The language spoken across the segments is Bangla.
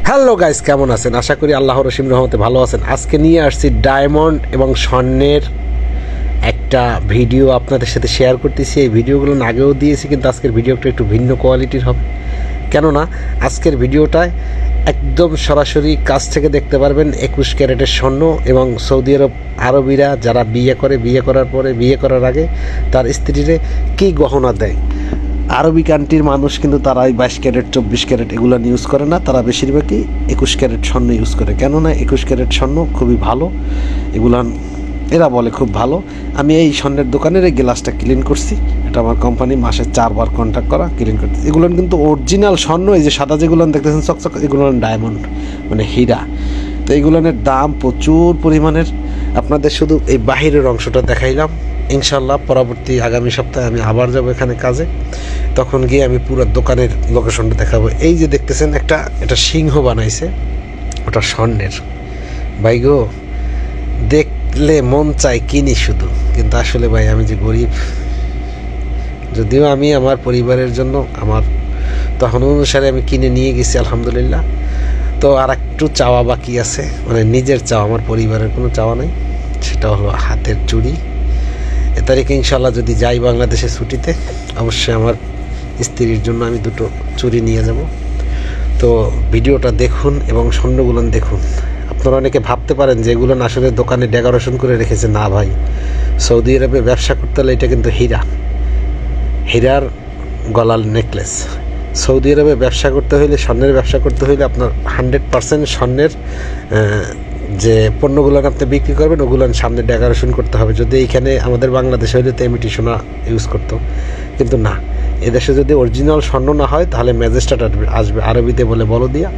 হ্যালো গাইস, কেমন আছেন? আশা করি আল্লাহর রহিম রহমতে ভালো আছেন। আজকে নিয়ে আসছি ডায়মন্ড এবং স্বর্ণের একটা ভিডিও আপনাদের সাথে শেয়ার করতেছি। এই ভিডিওগুলো আগেও দিয়েছি, কিন্তু আজকের ভিডিওটা একটু ভিন্ন কোয়ালিটির হবে। কেননা আজকের ভিডিওটায় একদম সরাসরি কাছ থেকে দেখতে পারবেন 21 ক্যারেটের স্বর্ণ এবং সৌদি আরবিরা যারা বিয়ে করার পরে বিয়ে করার আগে তার স্ত্রীরে কী গহনা দেয়। আরবি কান্ট্রির মানুষ কিন্তু তারা 22 ক্যারেট 24 ক্যারেট এগুলো ইউজ করে না, তারা বেশিরভাগই 21 ক্যারেট স্বর্ণ ইউজ করে। কেননা 21 ক্যারেট স্বর্ণ খুবই ভালো, এগুলান এরা বলে খুব ভালো। আমি এই স্বর্ণের দোকানের এই গ্লাসটা ক্লিন করছি, এটা আমার কোম্পানি মাসে 4 বার কন্ট্যাক্ট করা ক্লিন করতেছি। এগুলো কিন্তু অরিজিনাল স্বর্ণ, এই যে সাদা যেগুলো দেখতেছেন চকচক, এগুলো ডায়মন্ড মানে হীরা। তো এইগুলোর দাম প্রচুর পরিমাণের। আপনাদের শুধু এই বাহিরের অংশটা দেখাইলাম। ইনশাল্লাহ পরবর্তী আগামী সপ্তাহে আমি আবার যাব এখানে কাজে, তখন গিয়ে আমি পুরো দোকানের লোকেশনটা দেখাবো। এই যে দেখতেছেন এটা সিংহ বানাইছে, ওটা স্বর্ণের। ভাই গো, দেখলে মন চাই কিনি শুধু, কিন্তু আসলে ভাই আমি যে গরিব, যদিও আমি আমার পরিবারের জন্য আমার তখন অনুসারে আমি কিনে নিয়ে গেছি আলহামদুলিল্লাহ। তো আর একটু চাওয়া বাকি আছে, মানে নিজের চাওয়া, আমার পরিবারের কোনো চাওয়া নেই। সেটা হলো হাতের চুড়ি। এ তারিখে ইনশাল্লাহ যদি যাই বাংলাদেশে ছুটিতে, অবশ্যই আমার স্ত্রীর জন্য আমি দুটো চুড়ি নিয়ে যাব। তো ভিডিওটা দেখুন এবং স্বর্ণগুলো দেখুন। আপনারা অনেকে ভাবতে পারেন যে এগুলো আসলে দোকানে ডেকোরেশন করে রেখেছে। না ভাই, সৌদি আরবে ব্যবসা করতে হলে এটা কিন্তু হীরার গলার নেকলেস। সৌদি আরবে ব্যবসা করতে হইলে, স্বর্ণের ব্যবসা করতে হইলে আপনার 100% স্বর্ণের যে পণ্যগুলো আপনি বিক্রি করবেন ওগুলো সামনে ডেকোরেশন করতে হবে। যদি এইখানে আমাদের বাংলাদেশে হইলে তো এমনি সোনা ইউজ করতো, কিন্তু না, এদেশে যদি অরিজিনাল স্বর্ণ না হয় তাহলে ম্যাজিস্ট্রেট আসবে, আরবিতে বলে বলদিয়া।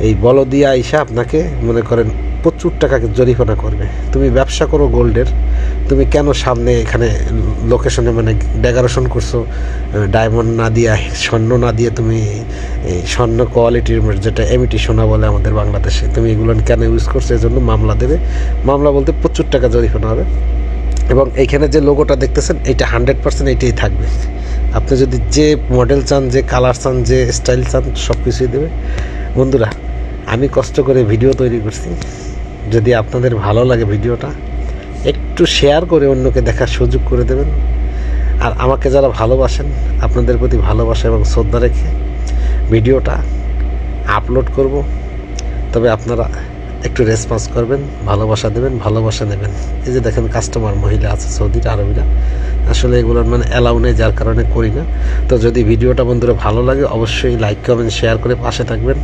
এই বলদিয়া আইসা আপনাকে মনে করেন প্রচুর টাকা জরিমানা করবে। তুমি ব্যবসা করো গোল্ডের, তুমি কেন সামনে এখানে লোকেশনে মানে ডেকোরেশন করছো ডায়মন্ড না দিয়ে, স্বর্ণ না দিয়ে, তুমি এই স্বর্ণ কোয়ালিটির যেটা এমিটি সোনা বলে আমাদের বাংলাদেশে, তুমি এগুলো কেন ইউজ করছো? এজন্য মামলা দেবে। মামলা বলতে প্রচুর টাকা জরিমানা হবে। এবং এইখানে যে লোগোটা দেখতেছেন এইটা 100% এইটাই থাকবে। আপনি যদি যে মডেল চান, যে কালার চান, যে স্টাইল চান, সব কিছুই দেবে। বন্ধুরা, আমি কষ্ট করে ভিডিও তৈরি করছি, যদি আপনাদের ভালো লাগে ভিডিওটা একটু শেয়ার করে অন্যকে দেখার সুযোগ করে দেবেন। আর আমাকে যারা ভালোবাসেন, আপনাদের প্রতি ভালোবাসা এবং শ্রদ্ধা রেখে ভিডিওটা আপলোড করব। তবে আপনারা একটু রেসপন্স করবেন, ভালোবাসা দেবেন, ভালোবাসা নেবেন। এই যে দেখেন কাস্টমার মহিলা আছে সৌদি আরবিরা, আসলে এগুলোর মানে অ্যালাউ নেই, যার কারণে করি না। তো যদি ভিডিওটা বন্ধুরা ভালো লাগে অবশ্যই লাইক কমেন্ট শেয়ার করে পাশে থাকবেন।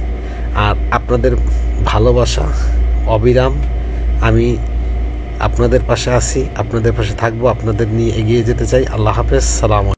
আর আপনাদের ভালোবাসা অবিরাম, আমি আপনাদের পাশে আছি, আপনাদের পাশে থাকবো, আপনাদের নিয়ে এগিয়ে যেতে চাই। আল্লাহ হাফেজ, সালাম।